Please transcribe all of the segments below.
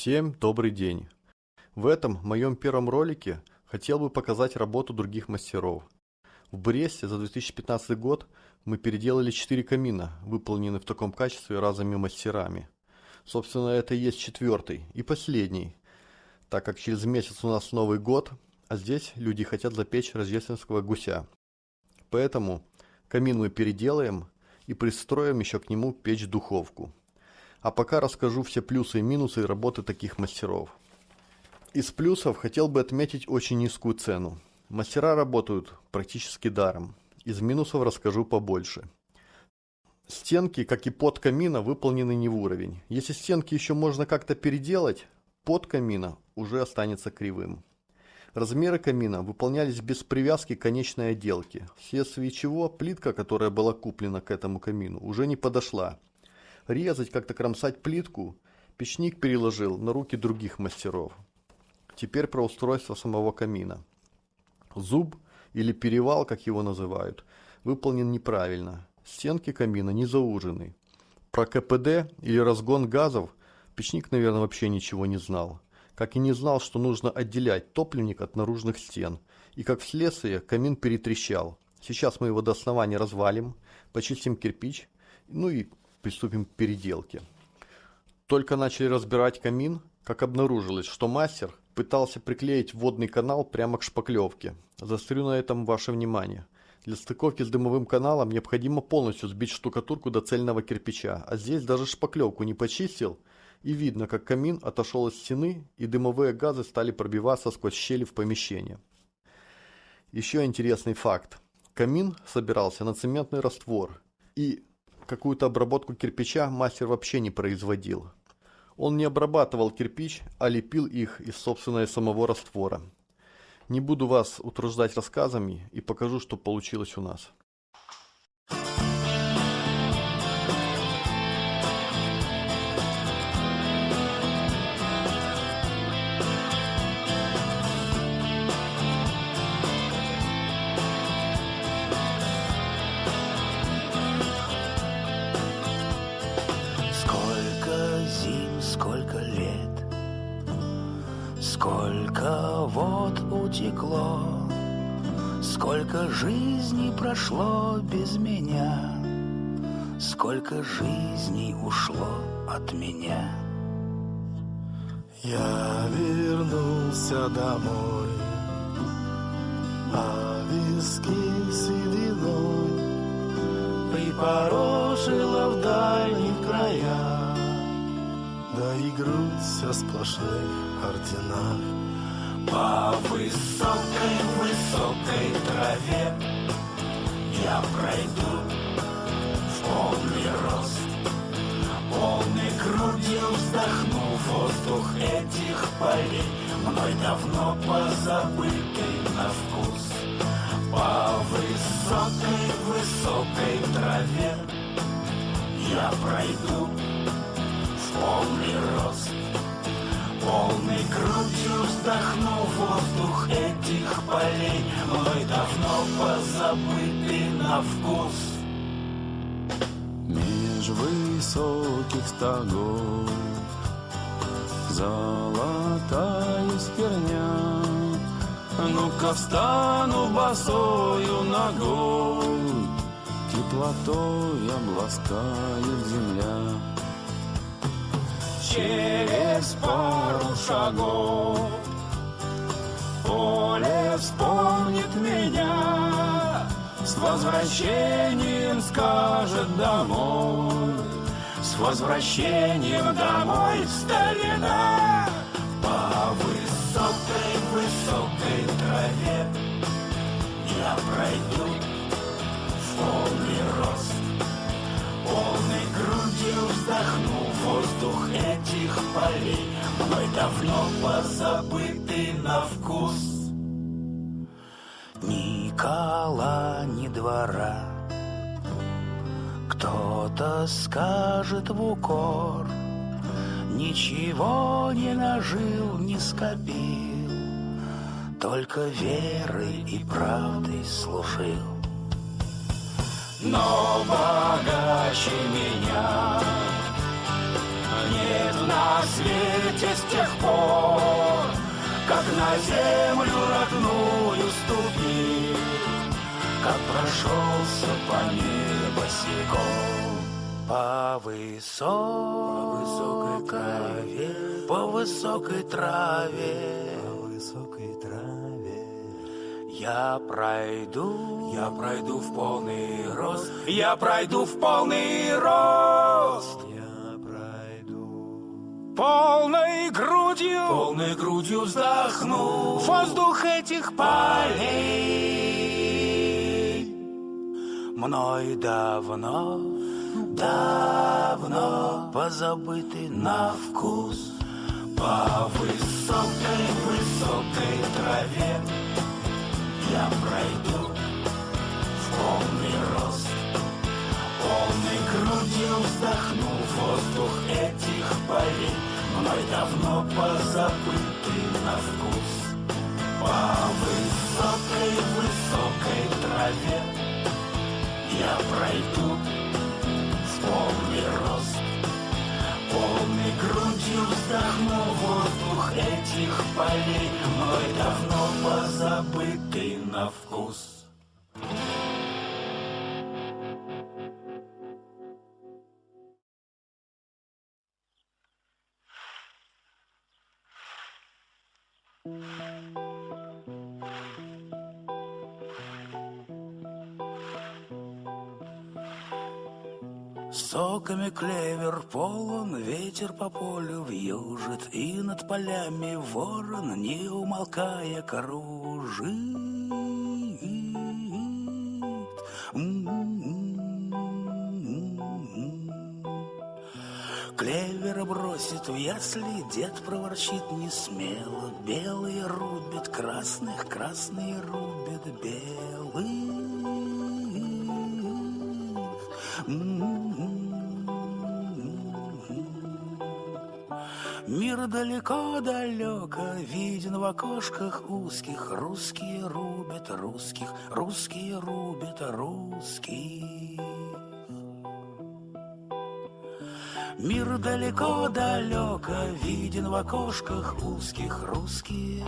Всем добрый день! В этом моем первом ролике хотел бы показать работу других мастеров. В Бресте за 2015 год мы переделали 4 камина, выполненные в таком качестве разными мастерами. Собственно, это и есть 4-й и последний, так как через месяц у нас Новый год, а здесь люди хотят запечь рождественского гуся. Поэтому камин мы переделаем и пристроим еще к нему печь-духовку. А пока расскажу все плюсы и минусы работы таких мастеров. Из плюсов хотел бы отметить очень низкую цену. Мастера работают практически даром. Из минусов расскажу побольше. Стенки, как и под камина, выполнены не в уровень. Если стенки еще можно как-то переделать, под камина уже останется кривым. Размеры камина выполнялись без привязки к конечной отделке, вследствие чего плитка, которая была куплена к этому камину, уже не подошла. Резать, как-то кромсать плитку печник переложил на руки других мастеров. Теперь про устройство самого камина. Зуб, или перевал, как его называют, выполнен неправильно. Стенки камина не заужены. Про КПД или разгон газов печник, наверное, вообще ничего не знал. Как и не знал, что нужно отделять топливник от наружных стен. И как вследствие камин перетрещал. Сейчас мы его до основания развалим, почистим кирпич, ну и приступим к переделке. Только начали разбирать камин, как обнаружилось, что мастер пытался приклеить водный канал прямо к шпаклевке. Заострю на этом ваше внимание. Для стыковки с дымовым каналом необходимо полностью сбить штукатурку до цельного кирпича, а здесь даже шпаклевку не почистил, и видно, как камин отошел от стены, и дымовые газы стали пробиваться сквозь щели в помещение. Еще интересный факт. Камин собирался на цементный раствор, и какую-то обработку кирпича мастер вообще не производил. Он не обрабатывал кирпич, а лепил их из собственного самого раствора. Не буду вас утруждать рассказами и покажу, что получилось у нас. Сколько лет, сколько вод утекло, сколько жизней прошло без меня, сколько жизней ушло от меня. Я вернулся домой, а виски сединой припорошила в дальних краях. Да и грудь вся сплошных орденах. По высокой траве я пройду в полный рост, полной грудью вздохну воздух этих полей, мной давно позабытый на вкус. По высокой траве я пройду полный рост, полной грудью вздохну воздух этих полей, мной давно позабытый на вкус. Меж высоких стогов золотая стерня, ну-ка встану босою ногой, теплотой обласкает земля. Через пару шагов поле вспомнит меня, с возвращением скажет домой, с возвращением домой, старина. По высокой траве я пройду в полный рост, полной грудью вздохну воздух этих полей, мной давно позабытый на вкус. Ни кола, ни двора, кто-то скажет в укор, ничего не нажил, не скопил, только верой и правдой служил. Но богаче меня нет на свете с тех пор, как на землю родную ступил, как прошелся по небосиком. По высокой траве, по высокой траве, я пройду в полный рост, я пройду в полный рост. Полной грудью вздохну воздух этих полей. Мной давно позабытый на вкус. По высокой траве я пройду в полный рост. Полной грудью вздохну воздух этих полей, мной давно позабытый на вкус. По высокой траве я пройду в полный рост. Полной грудью вздохну воздух этих полей, мной давно позабытый на вкус. Соками клевер полон, ветер по полю вьюжит, и над полями ворон, не умолкая, кружит. Клевера бросит в ясли, дед проворчит несмело. Белые рубят красных, красные рубят белых. Мир далеко-далеко виден в окошках узких. Русские рубят русских, русские рубят русских. Мир далеко-далеко виден в окошках узких. Русские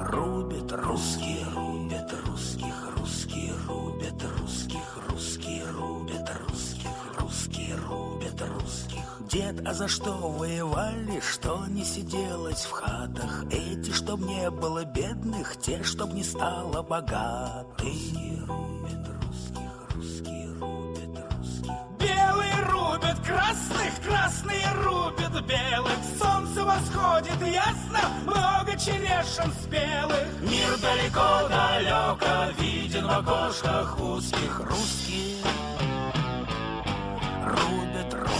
рубят русские, рубят русских, русские рубят русских, русские рубят русских, русские рубят русских. Дед, а за что воевали, что не сиделось в хатах? Эти, чтоб не было бедных, те, чтоб не стало богатых. Русские рубят русских, русские рубят русских. Белые рубят красных, красные рубят белых. Солнце восходит ясно, много черешин спелых. Мир далеко-далеко виден в окошках узких. Русские рубят русских.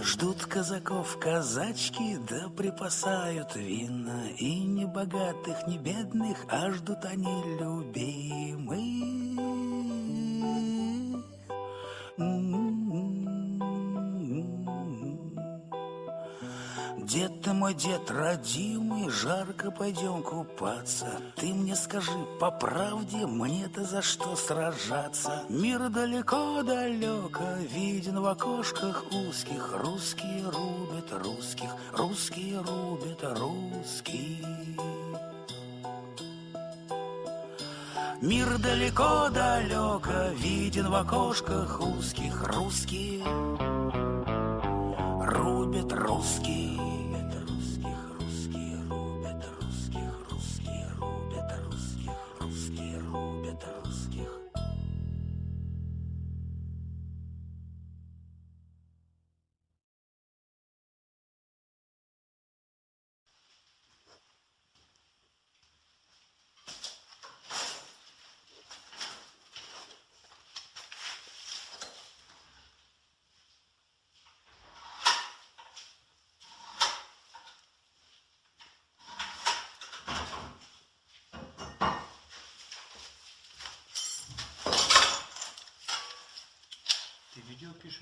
Ждут казаков казачки, да припасают вина. И ни богатых, ни бедных, а ждут они любимых. Дед ты мой, дед родимый, жарко пойдем купаться. Ты мне скажи по правде, мне-то за что сражаться? Мир далеко-далеко виден в окошках узких. Русские рубят русских, русские рубят русских. Мир далеко-далеко виден в окошках узких. Русские рубят русских. Русские рубят русских.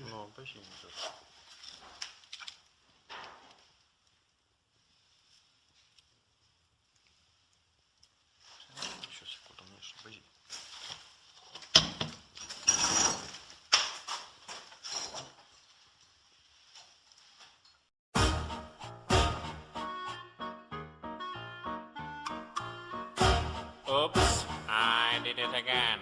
Ну, почти не сейчас. Еще секунду, мне еще подожди. Oops, I did it again.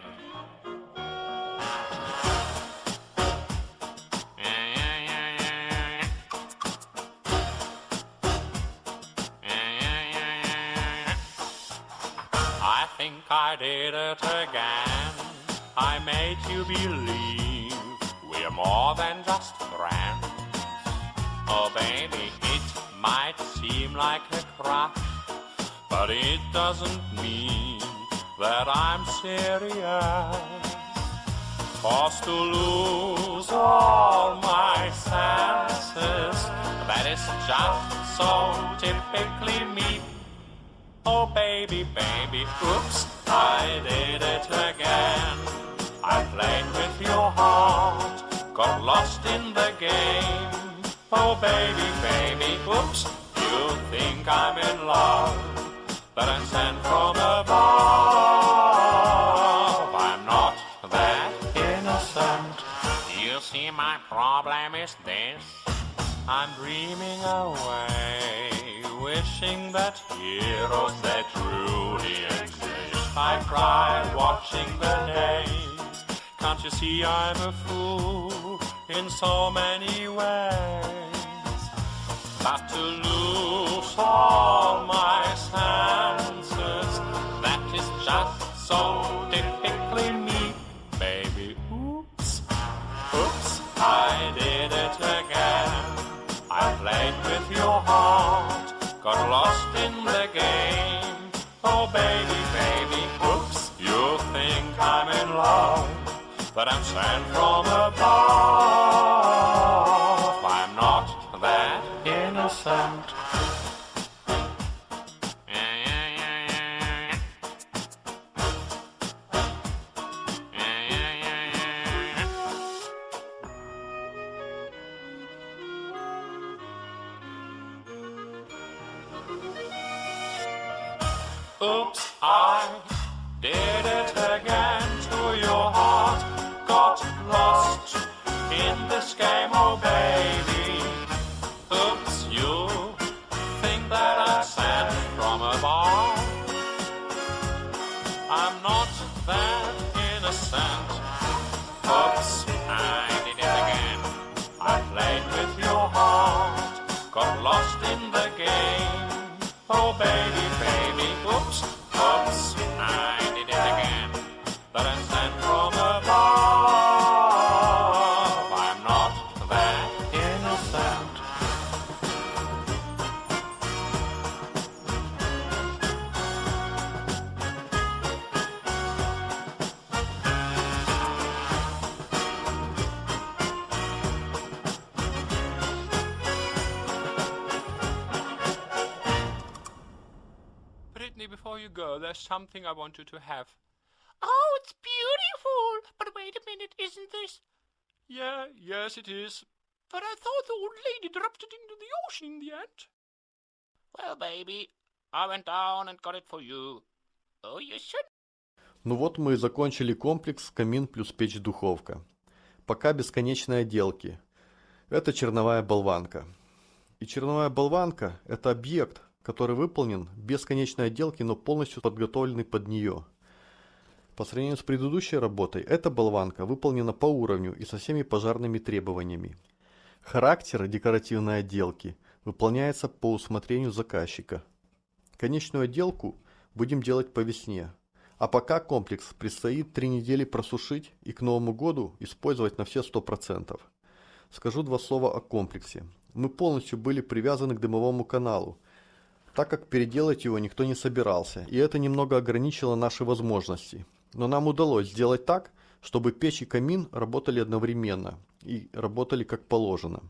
I think I did it again. I made you believe we're more than just friends. Oh baby, it might seem like a crush, but it doesn't mean that I'm serious. Forced to lose all my senses, that is just so typically me. Oh baby, baby, oops, I did it again. I played with your heart, got lost in the game. Oh baby, baby, oops, you think I'm in love, but I'm sent from above. I'm not that innocent. You see, my problem is this: I'm dreaming away, wishing that heroes that truly exist. I cry watching the days. Can't you see I'm a fool in so many ways? But to lose all my senses, that is just so typically me. Baby, oops, oops, I did it again. I played with your heart, got lost in the game. Oh baby, baby, oops, you think I'm in love, but I'm sent from above. I'm not that innocent. Oops, I did it again to your heart. Got lost in this game, oh baby. Oops, you think that I'm sent from above. I'm not that innocent. Oops, I did it again. I played with your heart, got lost in the game. Oh baby, baby, oops, oops, I did it again. But I'm sent from above. I'm not that innocent. Brittany, before you go, there's something I want you to have. Oh, it's beautiful. But wait a minute, isn't this? Yes, it is. But I thought the old lady dropped it into the ocean in the end. Well, baby, I went down and got it for you. Oh, you should. Ну вот мы и закончили комплекс камин плюс печь-духовка. Пока бесконечные отделки. Это черновая болванка. И черновая болванка – это объект, который выполнен без конечной отделки, но полностью подготовленный под нее. По сравнению с предыдущей работой, эта болванка выполнена по уровню и со всеми пожарными требованиями. Характер декоративной отделки выполняется по усмотрению заказчика. Конечную отделку будем делать по весне, а пока комплекс предстоит 3 недели просушить и к Новому году использовать на все 100%. Скажу 2 слова о комплексе. Мы полностью были привязаны к дымовому каналу, так как переделать его никто не собирался, и это немного ограничило наши возможности. Но нам удалось сделать так, чтобы печь и камин работали одновременно и работали как положено.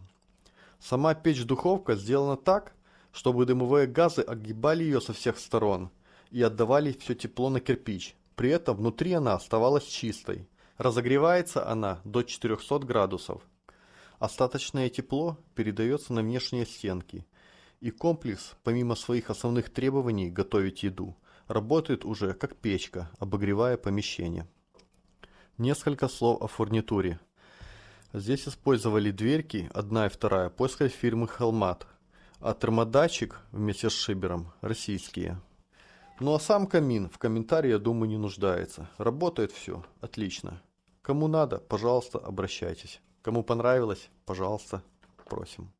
Сама печь-духовка сделана так, чтобы дымовые газы огибали ее со всех сторон и отдавали все тепло на кирпич. При этом внутри она оставалась чистой. Разогревается она до 400 градусов. Остаточное тепло передается на внешние стенки. И комплекс, помимо своих основных требований готовить еду, работает уже как печка, обогревая помещение. Несколько слов о фурнитуре. Здесь использовали дверки, 1 и 2, польской фирмы Helmat, а термодатчик вместе с шибером российские. Ну а сам камин в комментарии, я думаю, не нуждается. Работает все отлично. Кому надо, пожалуйста, обращайтесь. Кому понравилось, пожалуйста, просим.